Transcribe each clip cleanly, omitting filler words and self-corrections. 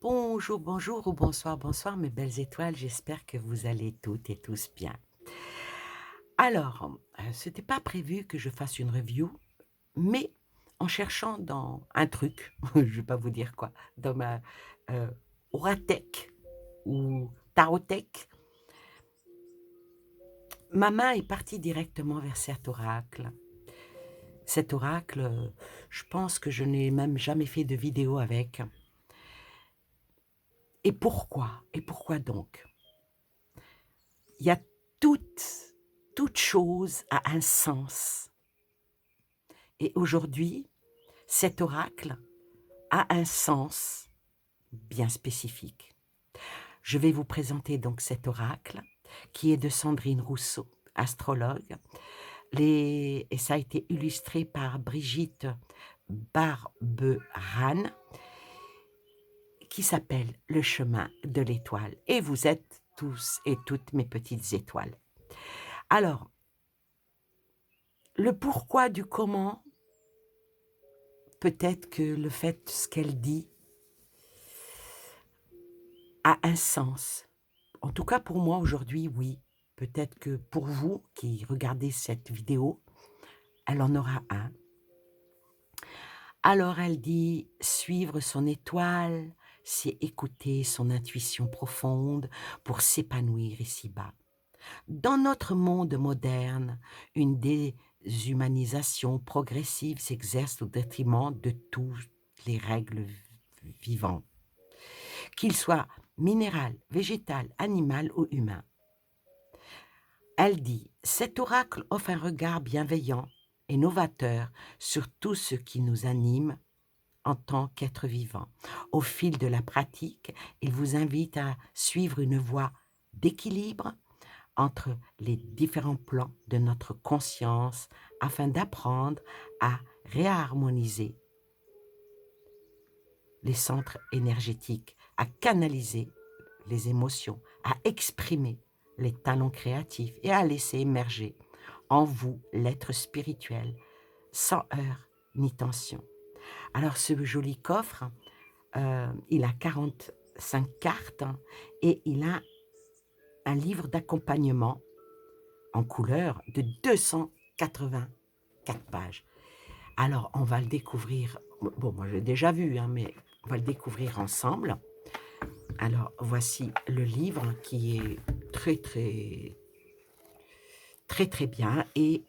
Bonjour, bonjour ou bonsoir, bonsoir mes belles étoiles, j'espère que vous allez toutes et tous bien. Alors, c'était pas prévu que je fasse une review, mais en cherchant dans un truc, je vais pas vous dire quoi, dans ma euh, Oratech ou Tarotech, ma main est partie directement vers cet oracle. Cet oracle, je pense que je n'ai même jamais fait de vidéo avec. Et pourquoi? Et pourquoi donc? Il y a toute chose a un sens. Et aujourd'hui, cet oracle a un sens bien spécifique. Je vais vous présenter donc cet oracle qui est de Sandrine Rousseau, astrologue. Et ça a été illustré par Brigitte Barberan, qui s'appelle Le chemin de l'étoile. Et vous êtes tous et toutes mes petites étoiles. Alors, le pourquoi du comment, peut-être que le fait, ce qu'elle dit, a un sens. En tout cas, pour moi, aujourd'hui, oui. Peut-être que pour vous qui regardez cette vidéo, elle en aura un. Alors, elle dit suivre son étoile, c'est écouter son intuition profonde pour s'épanouir ici-bas. Dans notre monde moderne, une déshumanisation progressive s'exerce au détriment de toutes les règles vivantes, qu'ils soient minéral, végétal, animal ou humain. Elle dit « Cet oracle offre un regard bienveillant et novateur sur tout ce qui nous anime en tant qu'être vivant. Au fil de la pratique, il vous invite à suivre une voie d'équilibre entre les différents plans de notre conscience afin d'apprendre à réharmoniser les centres énergétiques, à canaliser les émotions, à exprimer les talents créatifs et à laisser émerger en vous l'être spirituel sans heurts ni tension. Alors ce joli coffre, il a 45 cartes et il a un livre d'accompagnement en couleur de 284 pages. Alors on va le découvrir, bon moi j'ai déjà vu, hein, mais on va le découvrir ensemble. Alors voici le livre qui est très très très très bien et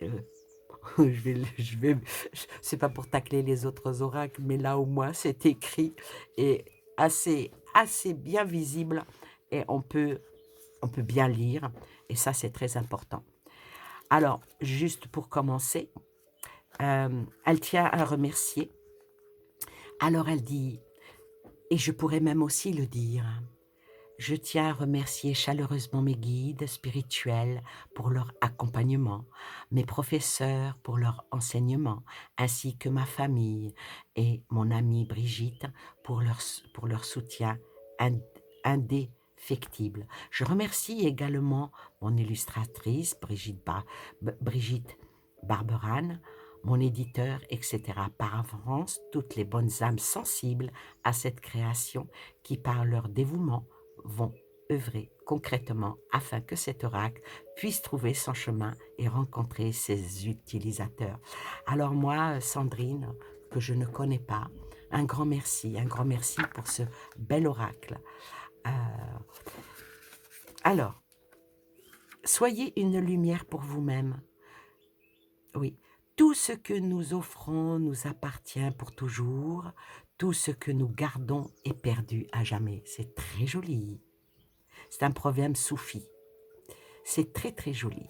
c'est pas pour tacler les autres oracles, mais là au moins c'est écrit et assez bien visible et on peut bien lire et ça c'est très important. Alors juste pour commencer, elle tient à remercier. Alors elle dit, et je pourrais même aussi le dire, je tiens à remercier chaleureusement mes guides spirituels pour leur accompagnement, mes professeurs pour leur enseignement, ainsi que ma famille et mon amie Brigitte pour leur soutien indéfectible. Je remercie également mon illustratrice Brigitte Barberan, mon éditeur, etc. Par avance, toutes les bonnes âmes sensibles à cette création qui, par leur dévouement, vont œuvrer concrètement afin que cet oracle puisse trouver son chemin et rencontrer ses utilisateurs. Alors moi, Sandrine, que je ne connais pas, un grand merci pour ce bel oracle. Euh, alors, soyez une lumière pour vous-même. Oui, tout ce que nous offrons nous appartient pour toujours. Tout ce que nous gardons est perdu à jamais. C'est très joli. C'est un proverbe soufi. C'est très très joli.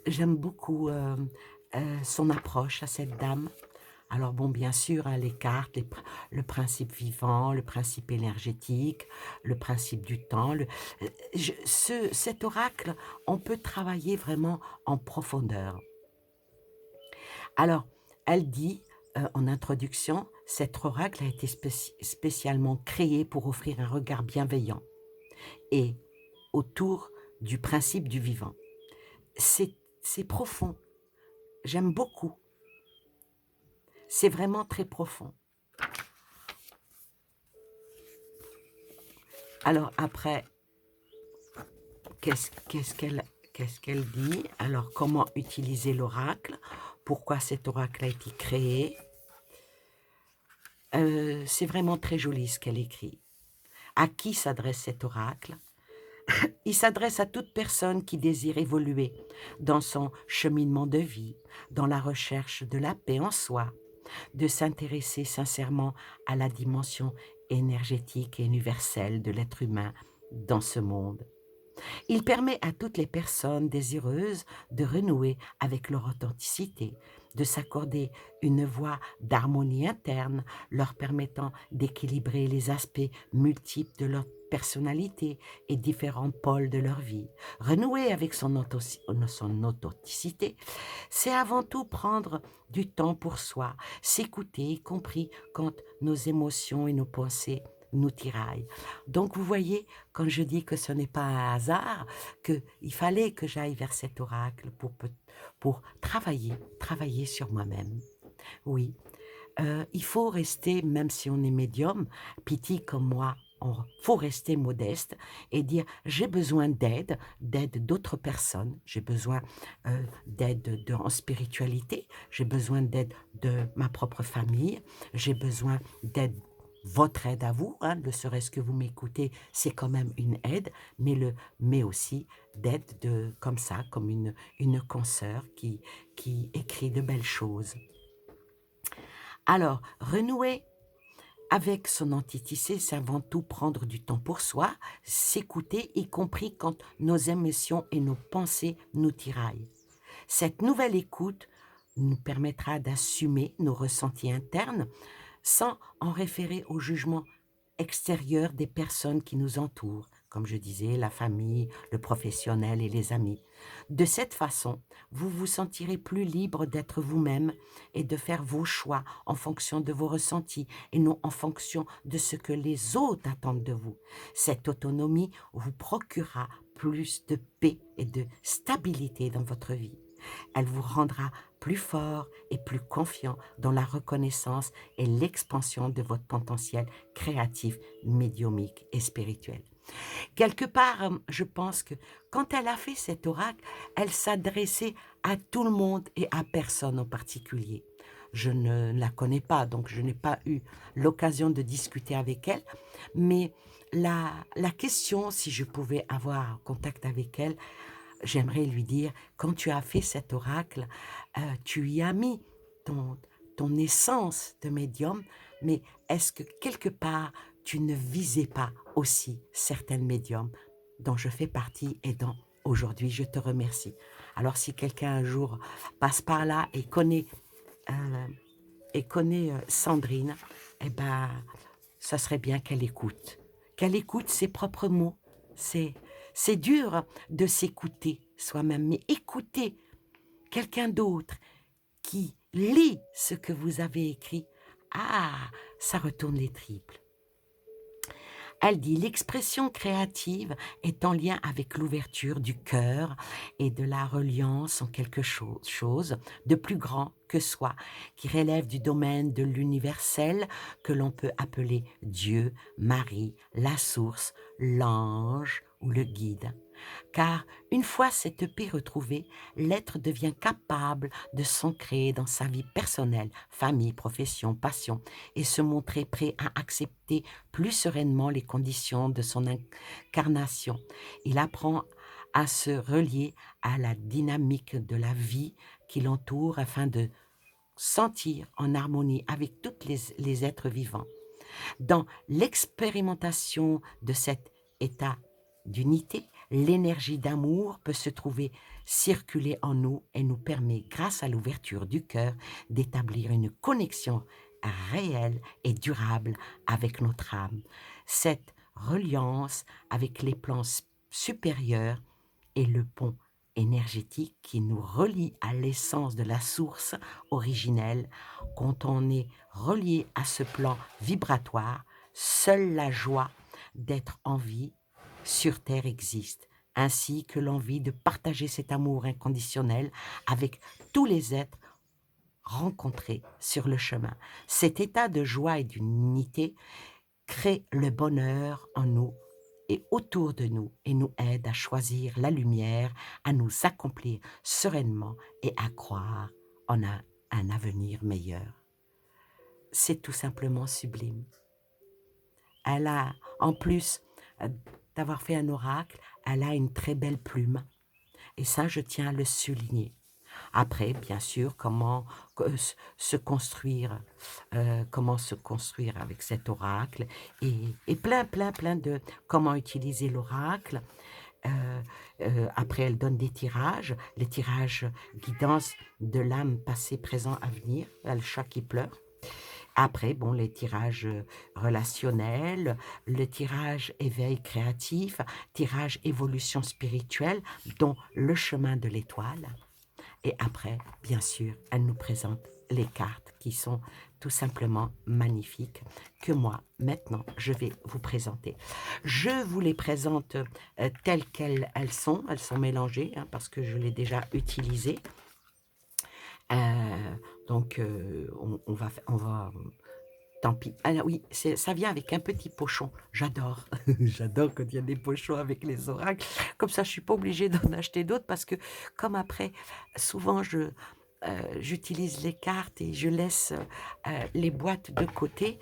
J'aime beaucoup son approche à cette dame. Alors bon, bien sûr, hein, les cartes, le principe vivant, le principe énergétique, le principe du temps. Cet oracle, on peut travailler vraiment en profondeur. Alors, elle dit en introduction, cet oracle a été spécialement créé pour offrir un regard bienveillant et autour du principe du vivant. C'est profond. J'aime beaucoup. C'est vraiment très profond. Alors après, qu'est-ce qu'est-ce qu'elle qu'est-ce qu'elle dit? Alors, comment utiliser l'oracle? Pourquoi cet oracle a été créé? C'est vraiment très joli ce qu'elle écrit. À qui s'adresse cet oracle? Il s'adresse à toute personne qui désire évoluer dans son cheminement de vie, dans la recherche de la paix en soi, de s'intéresser sincèrement à la dimension énergétique et universelle de l'être humain dans ce monde. Il permet à toutes les personnes désireuses de renouer avec leur authenticité, de s'accorder une voie d'harmonie interne, leur permettant d'équilibrer les aspects multiples de leur personnalité et différents pôles de leur vie. Renouer avec son authenticité, c'est avant tout prendre du temps pour soi, s'écouter, y compris quand nos émotions et nos pensées nous tiraillent. Donc vous voyez, quand je dis que ce n'est pas un hasard, qu'il fallait que j'aille vers cet oracle pour travailler sur moi-même. Oui, il faut rester, même si on est médium, Piti comme moi, il faut rester modeste et dire j'ai besoin d'aide d'autres personnes, j'ai besoin en spiritualité, j'ai besoin d'aide de ma propre famille, j'ai besoin d'aide votre aide à vous, hein, ne serait-ce que vous m'écoutez, c'est quand même une aide, mais aussi d'aide comme ça, comme une consoeur qui écrit de belles choses. Alors, renouer avec son entité, c'est avant tout prendre du temps pour soi, s'écouter, y compris quand nos émotions et nos pensées nous tiraillent. Cette nouvelle écoute nous permettra d'assumer nos ressentis internes sans en référer au jugement extérieur des personnes qui nous entourent, comme je disais, la famille, le professionnel et les amis. De cette façon, vous vous sentirez plus libre d'être vous-même et de faire vos choix en fonction de vos ressentis et non en fonction de ce que les autres attendent de vous. Cette autonomie vous procurera plus de paix et de stabilité dans votre vie. Elle vous rendra plus fort et plus confiant dans la reconnaissance et l'expansion de votre potentiel créatif, médiumique et spirituel. Quelque part, je pense que quand elle a fait cet oracle, elle s'adressait à tout le monde et à personne en particulier. Je ne la connais pas, donc je n'ai pas eu l'occasion de discuter avec elle, mais la question, si je pouvais avoir contact avec elle, j'aimerais lui dire, quand tu as fait cet oracle, tu y as mis ton, ton essence de médium, mais est-ce que quelque part, tu ne visais pas aussi certaines médiums dont je fais partie et dont aujourd'hui je te remercie. Alors si quelqu'un un jour passe par là euh, et connaît Sandrine, eh ben, ça serait bien qu'elle écoute ses propres mots. C'est, c'est dur de s'écouter soi-même, mais écouter quelqu'un d'autre qui lit ce que vous avez écrit, ah, ça retourne les triples. Elle dit l'expression créative est en lien avec l'ouverture du cœur et de la reliance en quelque chose de plus grand que soi, qui relève du domaine de l'universel que l'on peut appeler Dieu, Marie, la source, l'ange ou le guide. Car une fois cette paix retrouvée, l'être devient capable de s'ancrer dans sa vie personnelle, famille, profession, passion, et se montrer prêt à accepter plus sereinement les conditions de son incarnation. Il apprend à se relier à la dynamique de la vie qui l'entoure afin de sentir en harmonie avec tous les êtres vivants. Dans l'expérimentation de cet état d'unité, l'énergie d'amour peut se trouver circuler en nous et nous permet, grâce à l'ouverture du cœur, d'établir une connexion réelle et durable avec notre âme. Cette reliance avec les plans supérieurs est le pont énergétique qui nous relie à l'essence de la source originelle. Quand on est relié à ce plan vibratoire, seule la joie d'être en vie sur Terre existe, ainsi que l'envie de partager cet amour inconditionnel avec tous les êtres rencontrés sur le chemin. Cet état de joie et d'unité crée le bonheur en nous et autour de nous et nous aide à choisir la lumière, à nous accomplir sereinement et à croire en un avenir meilleur. C'est tout simplement sublime. Elle a, en plus d'avoir fait un oracle, elle a une très belle plume. Et ça, je tiens à le souligner. Après, bien sûr, se construire, comment se construire avec cet oracle et plein de comment utiliser l'oracle. Euh, Après, elle donne des tirages, les tirages guidance de l'âme passé, présent, avenir, le chat qui pleure. Après, bon, les tirages relationnels, le tirage éveil créatif, tirage évolution spirituelle, dont le chemin de l'étoile. Et après, bien sûr, elle nous présente les cartes qui sont tout simplement magnifiques, que moi, maintenant, je vais vous présenter. Je vous les présente telles qu'elles sont. Elles sont mélangées hein, parce que je l'ai déjà utilisées. Donc, on va tant pis. Ah oui, ça vient avec un petit pochon. J'adore. J'adore quand il y a des pochons avec les oracles. Comme ça, je ne suis pas obligée d'en acheter d'autres parce que comme après, souvent, j'utilise les cartes et je laisse les boîtes de côté.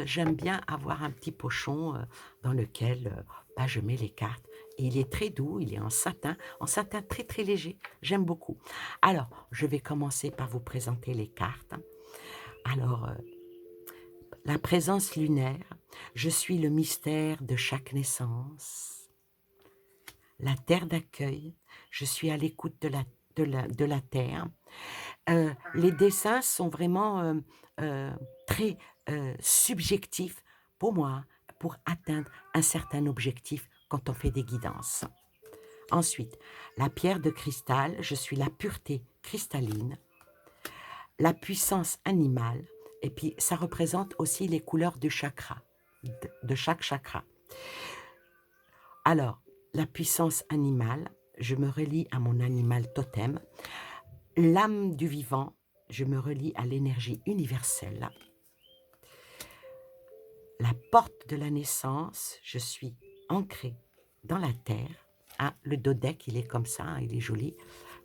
J'aime bien avoir un petit pochon dans lequel je mets les cartes. Et il est très doux, il est en satin très très léger. J'aime beaucoup. Alors, je vais commencer par vous présenter les cartes. Alors, la présence lunaire, je suis le mystère de chaque naissance. La terre d'accueil, je suis à l'écoute de la terre. Les dessins sont vraiment très subjectifs pour moi, pour atteindre un certain objectif quand on fait des guidances. Ensuite, la pierre de cristal, je suis la pureté cristalline, la puissance animale, et puis ça représente aussi les couleurs du chakra, de chaque chakra. Alors, la puissance animale, je me relie à mon animal totem. L'âme du vivant, je me relie à l'énergie universelle. La porte de la naissance, je suis ancrée dans la terre. Ah, le dodeck, il est comme ça, hein, il est joli.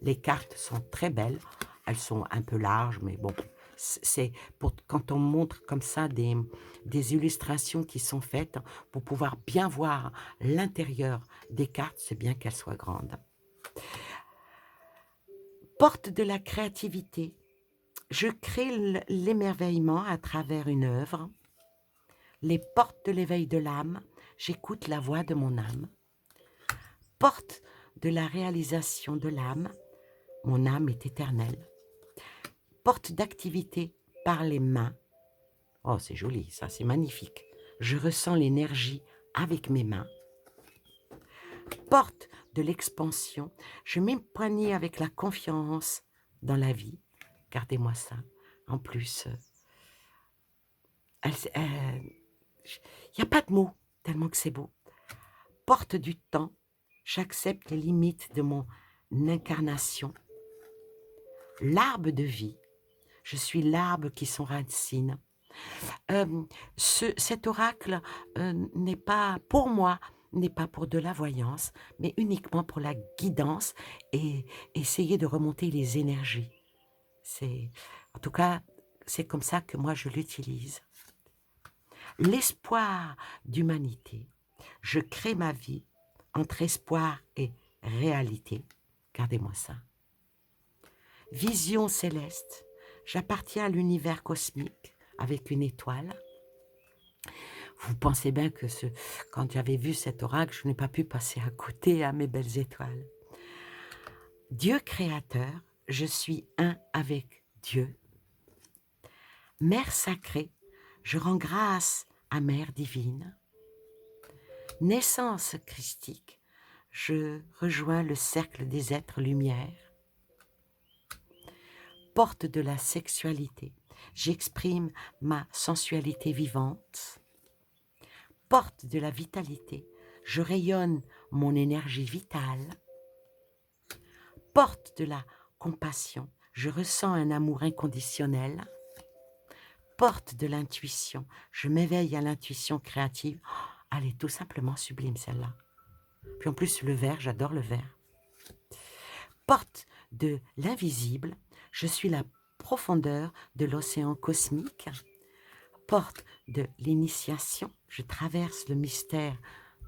Les cartes sont très belles. Elles sont un peu larges, mais bon, c'est pour quand on montre comme ça des illustrations qui sont faites pour pouvoir bien voir l'intérieur des cartes, c'est bien qu'elles soient grandes. Porte de la créativité. Je crée l'émerveillement à travers une œuvre. Les portes de l'éveil de l'âme. J'écoute la voix de mon âme. Porte de la réalisation de l'âme. Mon âme est éternelle. Porte d'activité par les mains. Oh, c'est joli, ça, c'est magnifique. Je ressens l'énergie avec mes mains. Porte de l'expansion. Je m'épanouis avec la confiance dans la vie. Gardez-moi ça. En plus, il n'y a pas de mots, tellement que c'est beau. Porte du temps. J'accepte les limites de mon incarnation. L'arbre de vie. Je suis l'arbre qui s'enracine. Cet oracle n'est pas, pour moi, n'est pas pour de la voyance, mais uniquement pour la guidance et essayer de remonter les énergies. En tout cas, c'est comme ça que moi je l'utilise. L'espoir d'humanité. Je crée ma vie entre espoir et réalité. Gardez-moi ça. Vision céleste. J'appartiens à l'univers cosmique avec une étoile. Vous pensez bien que quand j'avais vu cet oracle, je n'ai pas pu passer à côté à mes belles étoiles. Dieu créateur, je suis un avec Dieu. Mère sacrée, je rends grâce à Mère divine. Naissance christique, je rejoins le cercle des êtres lumière. Porte de la sexualité, j'exprime ma sensualité vivante. Porte de la vitalité, je rayonne mon énergie vitale. Porte de la compassion, je ressens un amour inconditionnel. Porte de l'intuition, je m'éveille à l'intuition créative. Elle est tout simplement sublime, celle-là. Puis en plus, le vert, j'adore le vert. Porte de l'invisible, je suis la profondeur de l'océan cosmique. Porte de l'initiation, je traverse le mystère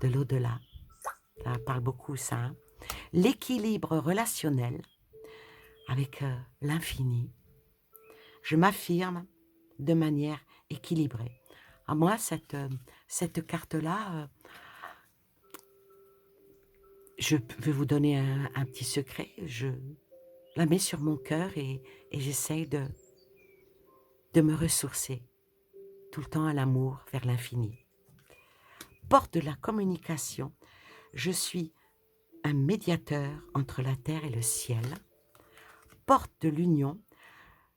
de l'au-delà. Ça parle beaucoup, ça. Hein? L'équilibre relationnel avec l'infini. Je m'affirme de manière équilibrée. À moi, cette carte-là, je vais vous donner un petit secret. Je la mets sur mon cœur et j'essaye de me ressourcer tout le temps à l'amour, vers l'infini. Porte de la communication, je suis un médiateur entre la terre et le ciel. Porte de l'union,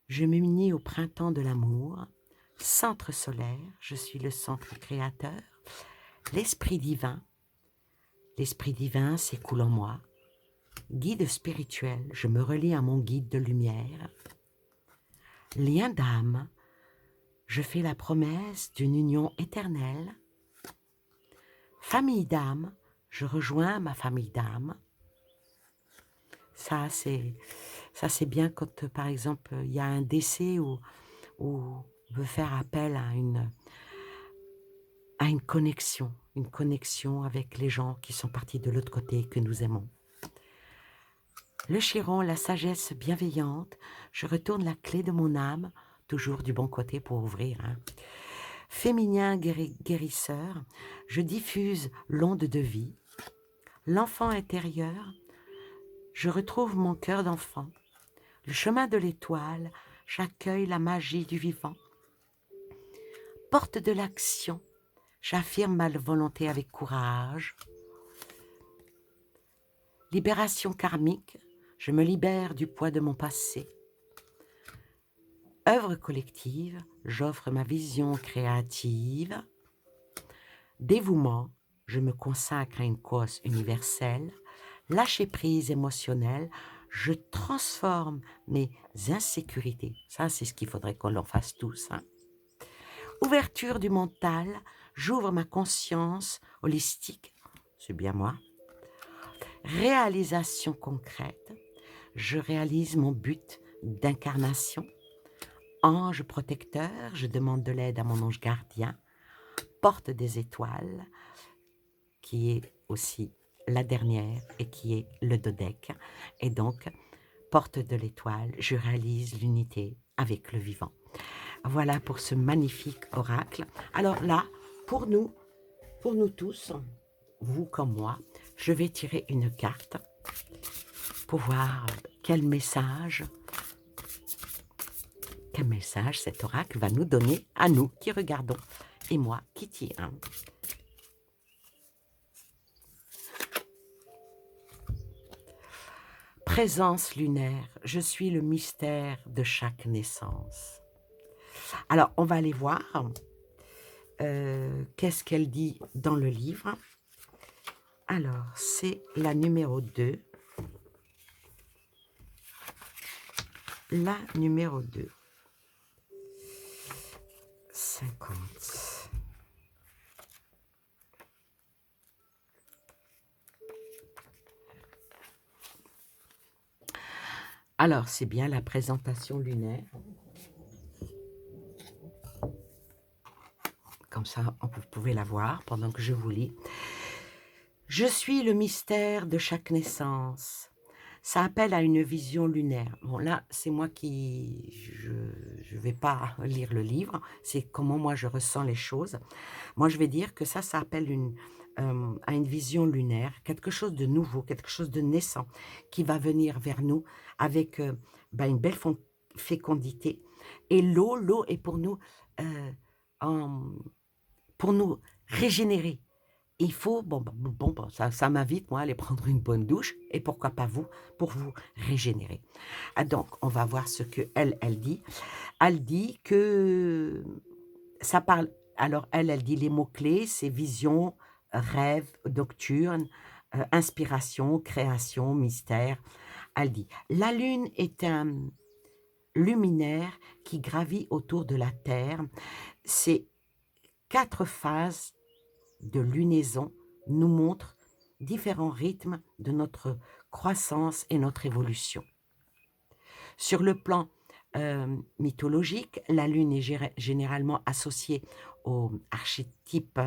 je m'unis au printemps de l'amour. Centre solaire, je suis le centre créateur. L'esprit divin s'écoule en moi. Guide spirituel, je me relie à mon guide de lumière. Lien d'âme, je fais la promesse d'une union éternelle. Famille d'âme, je rejoins ma famille d'âme. Ça, c'est bien quand, par exemple, il y a un décès ou on veut faire appel à une connexion avec les gens qui sont partis de l'autre côté, que nous aimons. Le chiron, la sagesse bienveillante, je retourne la clé de mon âme, toujours du bon côté pour ouvrir. Hein. Féminin guérisseur, je diffuse l'onde de vie. L'enfant intérieur, je retrouve mon cœur d'enfant. Le chemin de l'étoile, j'accueille la magie du vivant. Porte de l'action, j'affirme ma volonté avec courage. Libération karmique, je me libère du poids de mon passé. Œuvre collective, j'offre ma vision créative. Dévouement, je me consacre à une cause universelle. Lâcher prise émotionnelle, je transforme mes insécurités. Ça, c'est ce qu'il faudrait qu'on en fasse tous. Hein. Ouverture du mental, j'ouvre ma conscience holistique. C'est bien moi. Réalisation concrète, je réalise mon but d'incarnation. Ange protecteur, je demande de l'aide à mon ange gardien. Porte des étoiles, qui est aussi la dernière et qui est le dodec. Et donc, porte de l'étoile, je réalise l'unité avec le vivant. Voilà pour ce magnifique oracle. Alors là, pour nous tous, vous comme moi, je vais tirer une carte pour voir quel message cet oracle va nous donner à nous qui regardons et moi qui tire. Présence lunaire, je suis le mystère de chaque naissance. Alors, on va aller voir qu'est-ce qu'elle dit dans le livre. Alors, c'est la numéro 2. La numéro 2. 50. Alors, c'est bien la présentation lunaire. Comme ça, vous pouvez la voir pendant que je vous lis. Je suis le mystère de chaque naissance. Ça appelle à une vision lunaire. Bon, là, c'est moi qui... Je vais pas lire le livre. C'est comment moi je ressens les choses. Moi, je vais dire que ça appelle à une vision lunaire, quelque chose de nouveau, quelque chose de naissant qui va venir vers nous avec une belle fécondité. Et l'eau est pour nous, pour nous régénérer. Il faut, ça m'invite, moi, à aller prendre une bonne douche, et pourquoi pas vous, pour vous régénérer. Ah, donc, on va voir ce qu'elle dit. Elle dit que ça parle, alors elle dit les mots-clés, c'est vision, rêve, nocturne, inspiration, création, mystère. Elle dit, la lune est un luminaire qui gravit autour de la Terre. C'est 4 phases de lunaison nous montre différents rythmes de notre croissance et notre évolution. Sur le plan mythologique, la lune est généralement associée au archétype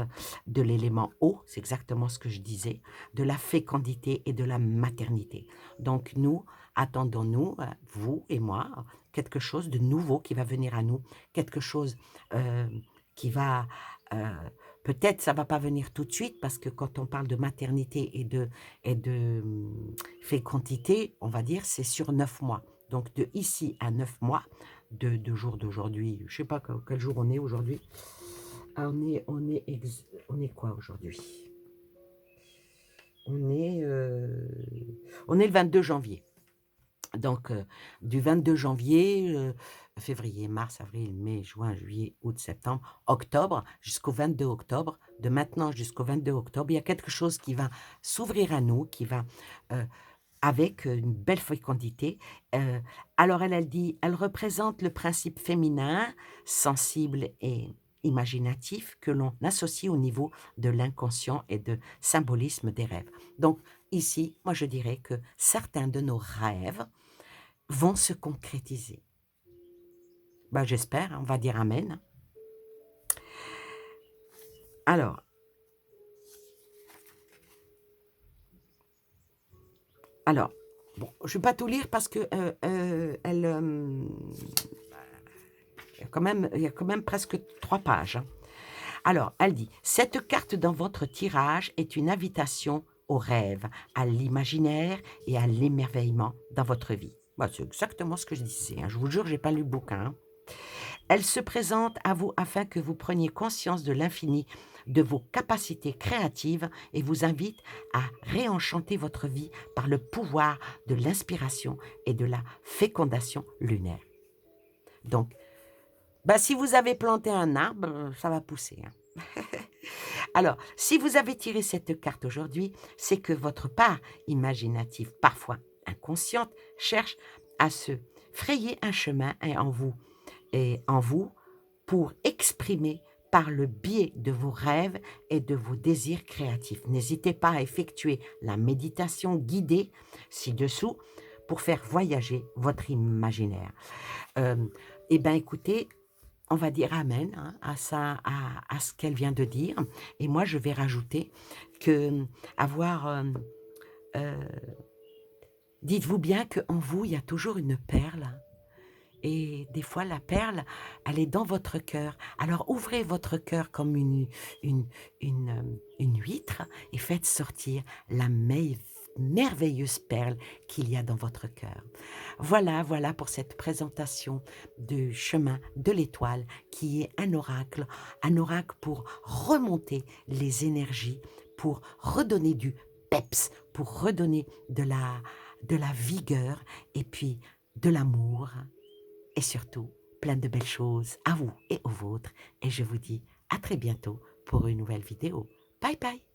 de l'élément eau, c'est exactement ce que je disais, de la fécondité et de la maternité. Donc nous, attendons-nous, vous et moi, quelque chose de nouveau qui va venir à nous, quelque chose qui va... peut-être ça va pas venir tout de suite parce que quand on parle de maternité et de fécondité, on va dire c'est sur 9 mois. Donc de ici à 9 mois, de jour d'aujourd'hui, je sais pas quel jour on est aujourd'hui. Ah, on est quoi aujourd'hui? On est le 22 janvier. Donc du 22 janvier, février, mars, avril, mai, juin, juillet, août, septembre, octobre, jusqu'au 22 octobre, de maintenant jusqu'au 22 octobre, il y a quelque chose qui va s'ouvrir à nous, qui va avec une belle fécondité. Alors elle dit, elle représente le principe féminin, sensible et imaginatif que l'on associe au niveau de l'inconscient et de symbolisme des rêves. Donc ici, moi je dirais que certains de nos rêves vont se concrétiser. Ben, j'espère, on va dire amen. Alors, bon, je ne vais pas tout lire parce que il y a quand même presque 3 pages. Hein. Alors, elle dit, cette carte dans votre tirage est une invitation au rêve, à l'imaginaire et à l'émerveillement dans votre vie. Ben, c'est exactement ce que je disais. Hein. Je vous jure, je n'ai pas lu le bouquin. Hein. Elle se présente à vous afin que vous preniez conscience de l'infini de vos capacités créatives et vous invite à réenchanter votre vie par le pouvoir de l'inspiration et de la fécondation lunaire. Donc, si vous avez planté un arbre, ça va pousser. Hein. Alors, si vous avez tiré cette carte aujourd'hui, c'est que votre part imaginative, parfois inconsciente, cherche à se frayer un chemin en vous pour exprimer par le biais de vos rêves et de vos désirs créatifs. N'hésitez pas à effectuer la méditation guidée ci-dessous pour faire voyager votre imaginaire. Eh bien, écoutez, on va dire amen hein, à ce qu'elle vient de dire. Et moi, je vais rajouter que dites-vous bien qu'en vous, il y a toujours une perle. Et des fois, la perle, elle est dans votre cœur. Alors, ouvrez votre cœur comme une huître et faites sortir la merveilleuse perle qu'il y a dans votre cœur. Voilà pour cette présentation du chemin de l'étoile qui est un oracle pour remonter les énergies, pour redonner du peps, pour redonner de la vigueur et puis de l'amour. Et surtout, plein de belles choses à vous et aux vôtres. Et je vous dis à très bientôt pour une nouvelle vidéo. Bye bye!